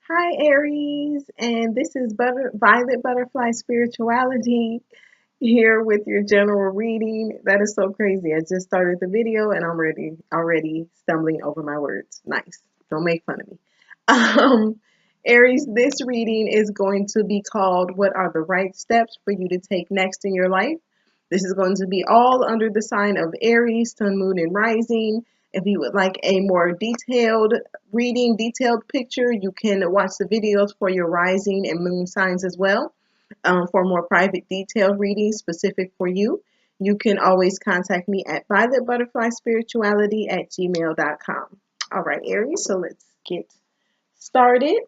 Hi, Aries, and this is Violet Butterfly Spirituality here with your general reading. That is so crazy. I just started the video and I'm already stumbling over my words. Nice. Don't make fun of me. Um, Aries, this reading is going to be called What Are the Right Steps for You to Take Next in Your Life? This is going to be all under the sign of Aries, Sun, Moon, and Rising. If you would like a more detailed reading, detailed picture, you can watch the videos for your rising and moon signs as well. For more private detailed readings specific for you, you can always contact me at violetbutterflyspirituality@gmail.com. All right, Aries, so let's get started.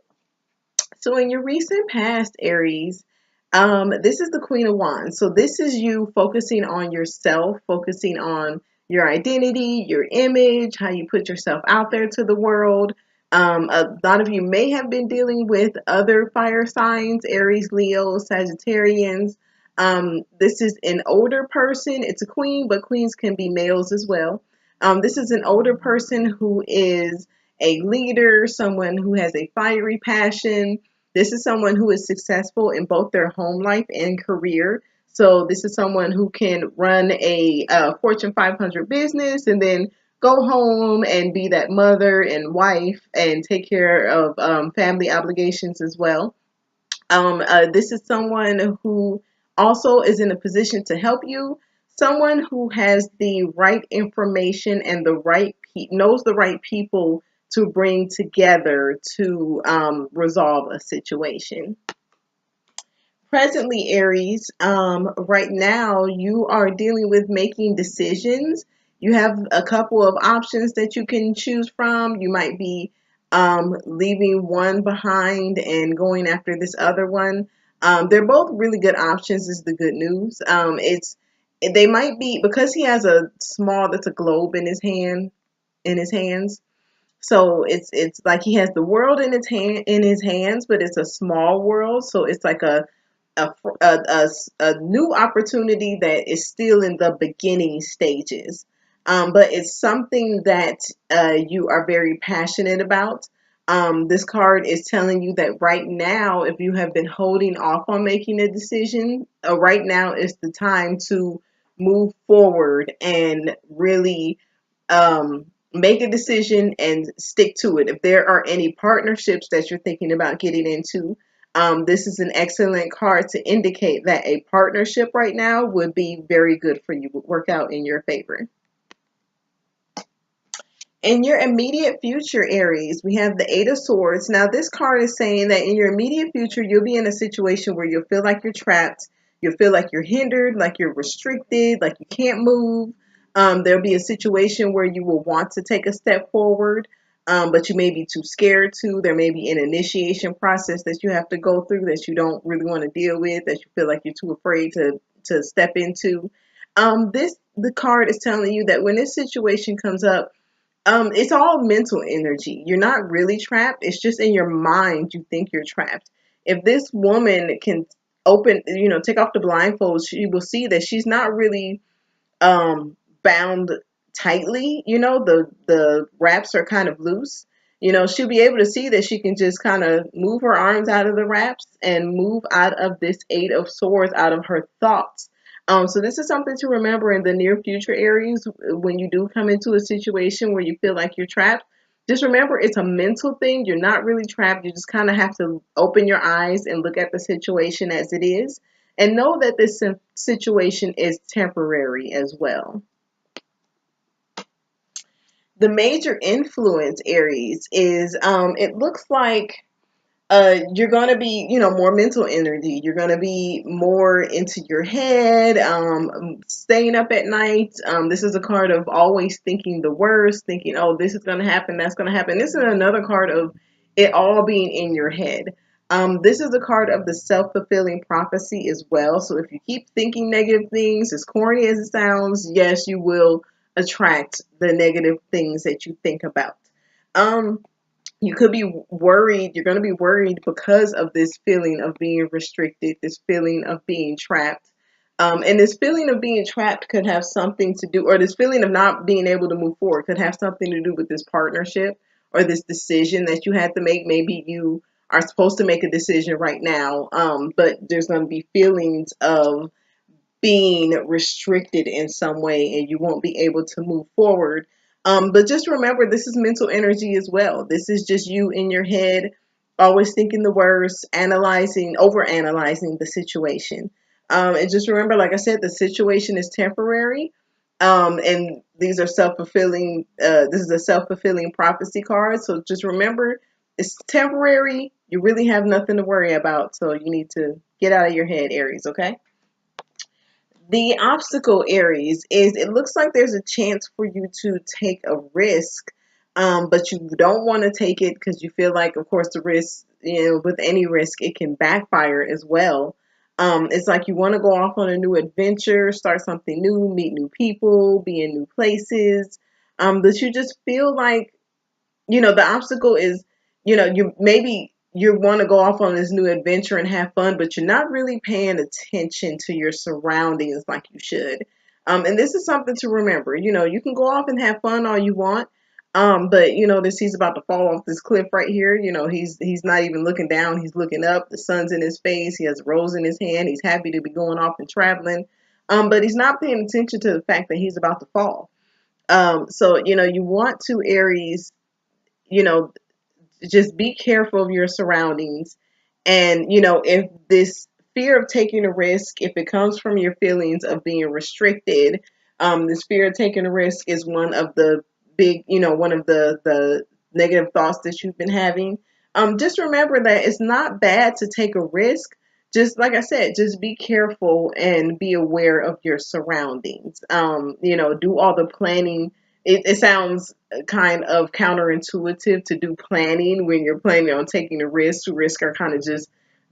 So in your recent past, Aries, this is the Queen of Wands. So this is you focusing on yourself, focusing on your identity, your image, how you put yourself out there to the world. A lot of you may have been dealing with other fire signs, Aries, Leo, Sagittarians. This is an older person. It's a queen, but queens can be males as well. This is an older person who is a leader, someone who has a fiery passion. This is someone who is successful in both their home life and career. So this is someone who can run a Fortune 500 business and then go home and be that mother and wife and take care of family obligations as well. This is someone who also is in a position to help you. Someone who has the right information and knows the right people to bring together to resolve a situation. Presently, Aries, right now you are dealing with making decisions. You have a couple of options that you can choose from. You might be leaving one behind and going after this other one. They're both really good options, is the good news. They might be because he has that's a globe in his hands. So it's like he has the world in his hands, but it's a small world. So it's like a new opportunity that is still in the beginning stages. But it's something that you are very passionate about. This card is telling you that right now, if you have been holding off on making a decision, right now is the time to move forward and really make a decision and stick to it. If there are any partnerships that you're thinking about getting into, this is an excellent card to indicate that a partnership right now would be very good for you, would work out in your favor. In your immediate future, Aries, we have the Eight of Swords. Now, this card is saying that in your immediate future, you'll be in a situation where you'll feel like you're trapped. You'll feel like you're hindered, like you're restricted, like you can't move. There'll be a situation where you will want to take a step forward, but you may be too scared to. There may be an initiation process that you have to go through that you don't really want to deal with, that you feel like you're too afraid to step into. The card is telling you that when this situation comes up, it's all mental energy. You're not really trapped. It's just in your mind you think you're trapped. If this woman can take off the blindfold, she will see that she's not really bound tightly. The wraps are kind of loose. She'll be able to see that she can just kind of move her arms out of the wraps and move out of this Eight of Swords, out of her thoughts. So this is something to remember in the near future, Aries, when you do come into a situation where you feel like you're trapped. Just remember, it's a mental thing. You're not really trapped. You just kind of have to open your eyes and look at the situation as it is, and know that this situation is temporary as well. The major influence, Aries, is it looks like you're going to be, more mental energy. You're going to be more into your head, staying up at night. This is a card of always thinking the worst, thinking, oh, this is going to happen, that's going to happen. This is another card of it all being in your head. This is a card of the self-fulfilling prophecy as well. So if you keep thinking negative things, as corny as it sounds, yes, you will attract the negative things that you think about. You could be worried. You're going to be worried because of this feeling of being restricted, this feeling of being trapped. And this feeling of being trapped could have something to do, or this feeling of not being able to move forward could have something to do with this partnership or this decision that you had to make. Maybe you are supposed to make a decision right now, but there's going to be feelings of being restricted in some way and you won't be able to move forward. But just remember, this is mental energy as well. This is just you in your head, always thinking the worst, analyzing, over analyzing the situation. And just remember, like I said, the situation is temporary. And these are self-fulfilling, this is a self-fulfilling prophecy card. So just remember, it's temporary. You really have nothing to worry about. So you need to get out of your head, Aries, okay? The obstacle, Aries, is it looks like there's a chance for you to take a risk, but you don't want to take it because you feel like, of course, the risk, with any risk, it can backfire as well. It's like you want to go off on a new adventure, start something new, meet new people, be in new places, but you just feel like the obstacle is, you want to go off on this new adventure and have fun, but you're not really paying attention to your surroundings like you should. And this is something to remember. You can go off and have fun all you want. But this he's about to fall off this cliff right here. He's not even looking down, he's looking up. The sun's in his face, he has a rose in his hand, he's happy to be going off and traveling. But he's not paying attention to the fact that he's about to fall. So you want to, Aries, you know, just be careful of your surroundings. And, if this fear of taking a risk, if it comes from your feelings of being restricted, this fear of taking a risk is one of the one of the negative thoughts that you've been having. Just remember that it's not bad to take a risk. Just like I said, just be careful and be aware of your surroundings. Do all the planning. It sounds kind of counterintuitive to do planning when you're planning on taking a risk. Risk are kind of just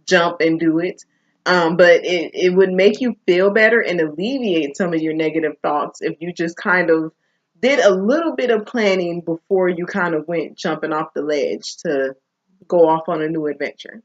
jump and do it. But it would make you feel better and alleviate some of your negative thoughts if you just kind of did a little bit of planning before you kind of went jumping off the ledge to go off on a new adventure.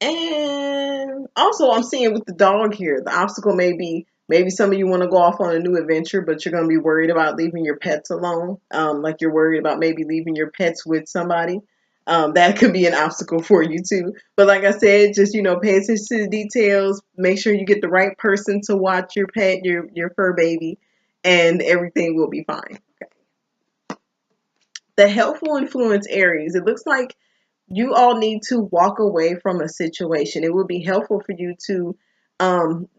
And also, I'm seeing with the dog here, the obstacle may be maybe some of you want to go off on a new adventure, but you're going to be worried about leaving your pets alone. Like you're worried about maybe leaving your pets with somebody. That could be an obstacle for you too. But like I said, just pay attention to the details. Make sure you get the right person to watch your pet, your fur baby, and everything will be fine. Okay. The helpful influence, Aries. It looks like you all need to walk away from a situation. It would be helpful for you to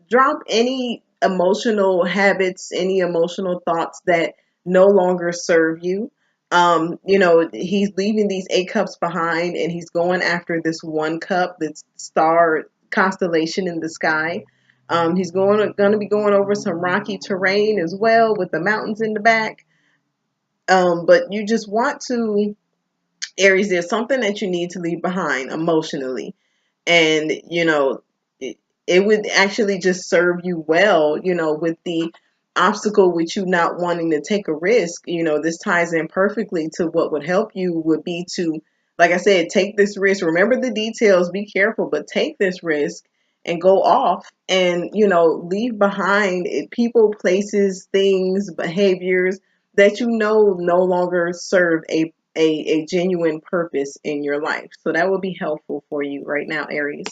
drop any emotional habits, any emotional thoughts that no longer serve you. He's leaving these 8 cups behind and he's going after this 1 cup, this star constellation in the sky. He's going to be going over some rocky terrain as well with the mountains in the back. But you just want to, Aries, there's something that you need to leave behind emotionally. And, it would actually just serve you well, with the obstacle with you not wanting to take a risk. This ties in perfectly to what would help you would be to, like I said, take this risk. Remember the details, be careful, but take this risk and go off and, leave behind people, places, things, behaviors that no longer serve a genuine purpose in your life. So that will be helpful for you right now, Aries.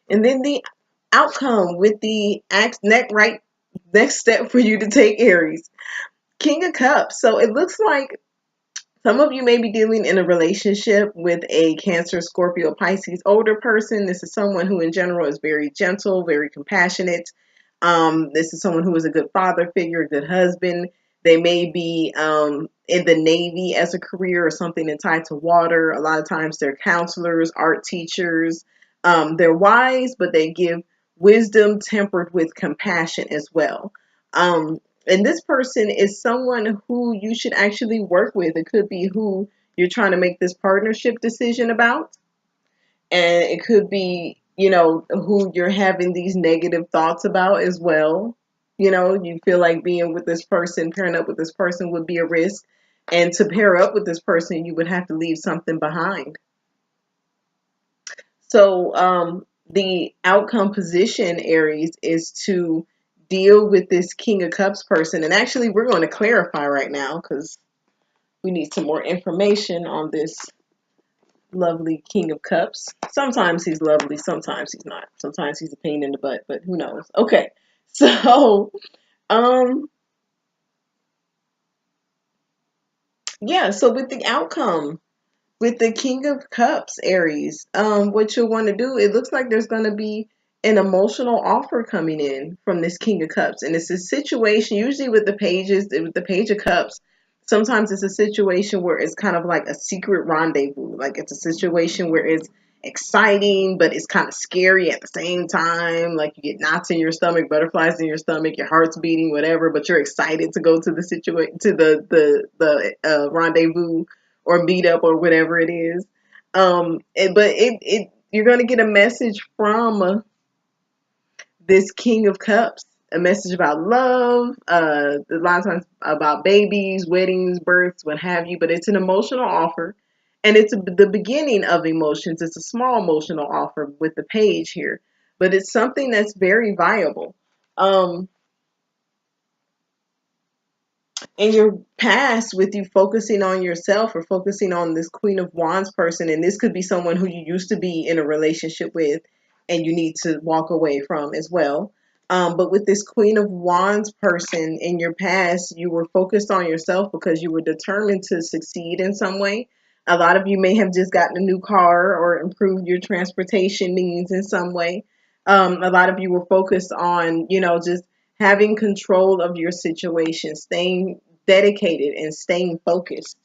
And then the outcome with the next step for you to take, Aries. King of Cups. So it looks like some of you may be dealing in a relationship with a Cancer, Scorpio, Pisces older person. This is someone who in general is very gentle, very compassionate. This is someone who is a good father figure, a good husband. They may be in the Navy as a career or something that's tied to water. A lot of times they're counselors, art teachers. They're wise, but they give wisdom tempered with compassion as well. And this person is someone who you should actually work with. It could be who you're trying to make this partnership decision about. And it could be, who you're having these negative thoughts about as well. You feel like being with this person, pairing up with this person would be a risk. And to pair up with this person, you would have to leave something behind. So the outcome position, Aries, is to deal with this King of Cups person. And actually, we're going to clarify right now because we need some more information on this lovely King of Cups. Sometimes he's lovely, sometimes he's not. Sometimes he's a pain in the butt, but who knows? Okay. So, um, yeah, so with the outcome, with the King of Cups, Aries, what you'll want to do, it looks like there's going to be an emotional offer coming in from this King of Cups. And it's a situation, usually with the pages, with the Page of Cups, sometimes it's a situation where it's kind of like a secret rendezvous. Like it's a situation where it's exciting, but it's kind of scary at the same time. Like you get knots in your stomach, butterflies in your stomach, your heart's beating, whatever, but you're excited to go to the situation, to the rendezvous or meet up or whatever it is. But it you're gonna get a message from this King of Cups, a message about love, a lot of times about babies, weddings, births, what have you. But it's an emotional offer, and it's the beginning of emotions. It's a small emotional offer with the page here, but it's something that's very viable. Um, in your past, with you focusing on yourself or focusing on this Queen of Wands person, and this could be someone who you used to be in a relationship with and you need to walk away from as well. But with this Queen of Wands person in your past, you were focused on yourself because you were determined to succeed in some way. A lot of you may have just gotten a new car or improved your transportation means in some way. A lot of you were focused on, just having control of your situation, staying dedicated and staying focused.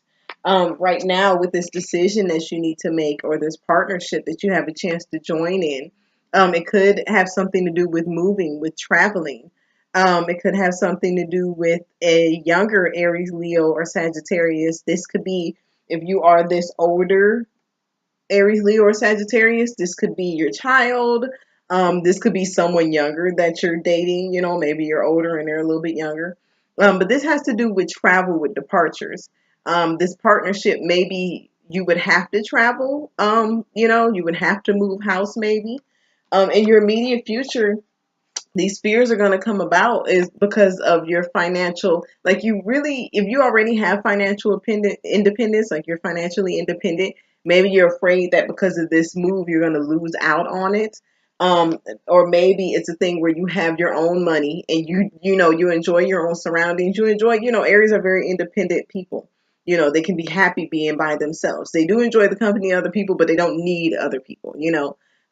Right now, with this decision that you need to make or this partnership that you have a chance to join in, it could have something to do with moving, with traveling. It could have something to do with a younger Aries, Leo, or Sagittarius. This could be if you are this older Aries, Leo, or Sagittarius. This could be your child. This could be someone younger that you're dating. Maybe you're older and they're a little bit younger. But this has to do with travel, with departures. This partnership, maybe you would have to travel. You would have to move house, maybe. In your immediate future, these fears are going to come about is because of your financial, like you really, if you already have financial independence, like you're financially independent, maybe you're afraid that because of this move you're going to lose out on it. um or maybe it's a thing where you have your own money and you enjoy your own surroundings, you enjoy, Aries are very independent people. They can be happy being by themselves. They do enjoy the company of other people, but they don't need other people.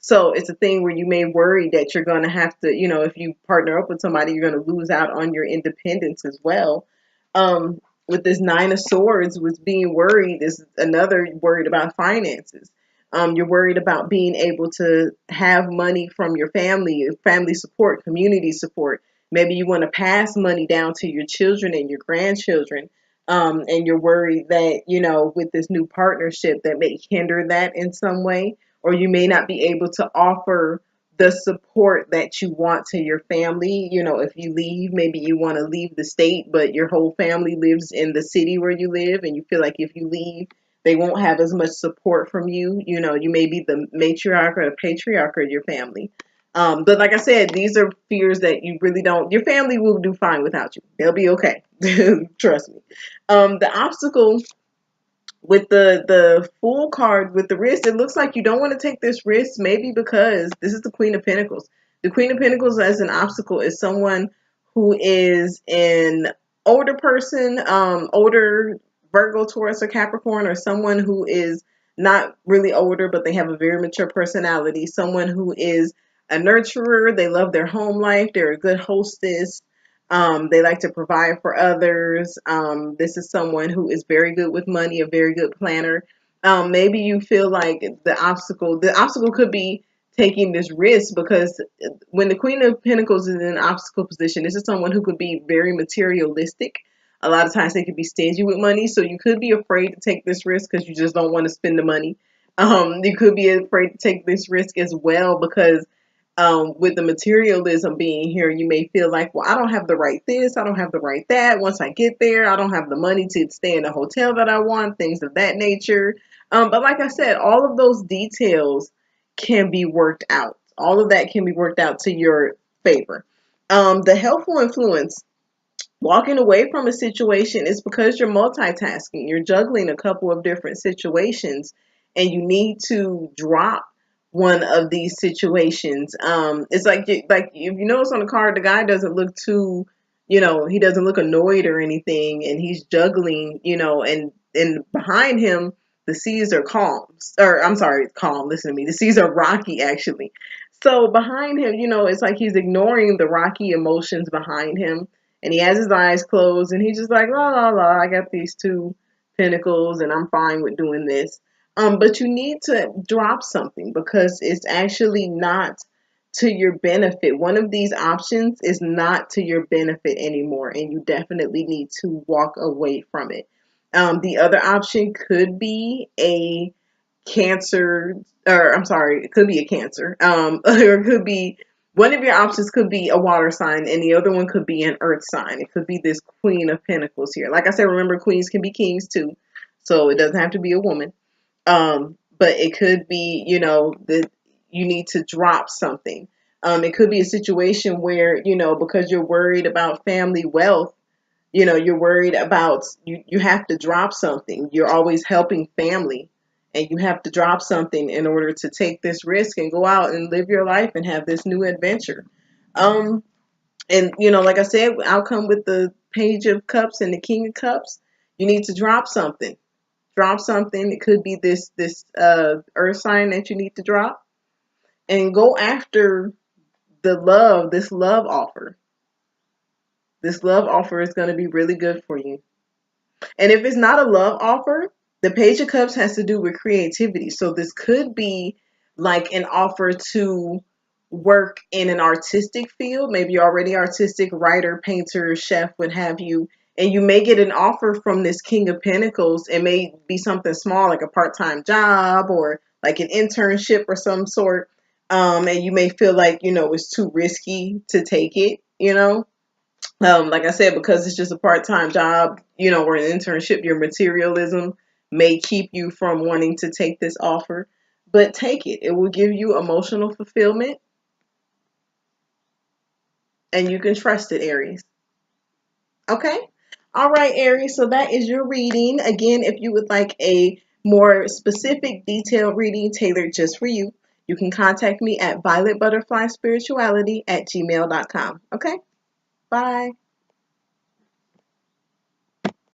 So it's a thing where you may worry that you're going to have to, if you partner up with somebody, you're going to lose out on your independence as well. With this Nine of Swords, with being worried is another worried about finances. You're worried about being able to have money from your family support, community support. Maybe you want to pass money down to your children and your grandchildren. And you're worried that, with this new partnership that may hinder that in some way, or you may not be able to offer the support that you want to your family. If you leave, maybe you want to leave the state, but your whole family lives in the city where you live, and you feel like if you leave, they won't have as much support from you. You may be the matriarch or the patriarch of your family. But like I said, these are fears that you really don't, your family will do fine without you. They'll be okay. Trust me. The obstacle with the Fool card with the risk, it looks like you don't want to take this risk, maybe because this is the Queen of Pentacles. The Queen of Pentacles as an obstacle is someone who is an older person, older Virgo, Taurus, or Capricorn, or someone who is not really older, but they have a very mature personality. Someone who is a nurturer. They love their home life. They're a good hostess. They like to provide for others. This is someone who is very good with money, a very good planner. Maybe you feel like the obstacle could be taking this risk because when the Queen of Pentacles is in an obstacle position, this is someone who could be very materialistic. A lot of times they could be stingy with money, so you could be afraid to take this risk because you just don't want to spend the money. You could be afraid to take this risk as well because with the materialism being here, you may feel like, well, I don't have the right this, I don't have the right that. Once I get there, I don't have the money to stay in the hotel that I want, things of that nature. But like I said, all of those details can be worked out. All of that can be worked out to your favor. The helpful influence, walking away from a situation, is because you're multitasking. You're juggling a couple of different situations and you need to drop one of these situations. It's like if you notice on the card, the guy doesn't look too, he doesn't look annoyed or anything, and he's juggling, and behind him the seas are calm. Or I'm sorry, calm. Listen to me. The seas are rocky, actually. So behind him, it's like he's ignoring the rocky emotions behind him, and he has his eyes closed, and he's just like, la la la. I got these two pentacles, and I'm fine with doing this. But you need to drop something because it's actually not to your benefit. One of these options is not to your benefit anymore, and you definitely need to walk away from it. The other option could be a Cancer, or I'm sorry, it could be a Cancer, or it could be one of your options could be a water sign, and the other one could be an earth sign. It could be this Queen of Pentacles here. Like I said, remember, queens can be kings too, so it doesn't have to be a woman. But it could be, that you need to drop something. It could be a situation where, because you're worried about family wealth, you're worried about, you have to drop something. You're always helping family, and you have to drop something in order to take this risk and go out and live your life and have this new adventure. And like I said, I'll come with the Page of Cups and the King of Cups. You need to drop something. Drop something. It could be this earth sign that you need to drop, and go after this love offer. This love offer is going to be really good for you. And if it's not a love offer, the Page of Cups has to do with creativity. So this could be like an offer to work in an artistic field. Maybe you're already artistic, writer, painter, chef, what have you. And you may get an offer from this King of Pentacles. It may be something small, like a part-time job or like an internship or some sort. And you may feel like, it's too risky to take it. Like I said, because it's just a part-time job, or an internship, your materialism may keep you from wanting to take this offer. But take it. It will give you emotional fulfillment, and you can trust it, Aries. Okay? All right, Aries. So that is your reading. Again, if you would like a more specific, detailed reading tailored just for you, you can contact me at violetbutterflyspirituality@gmail.com. Okay? Bye.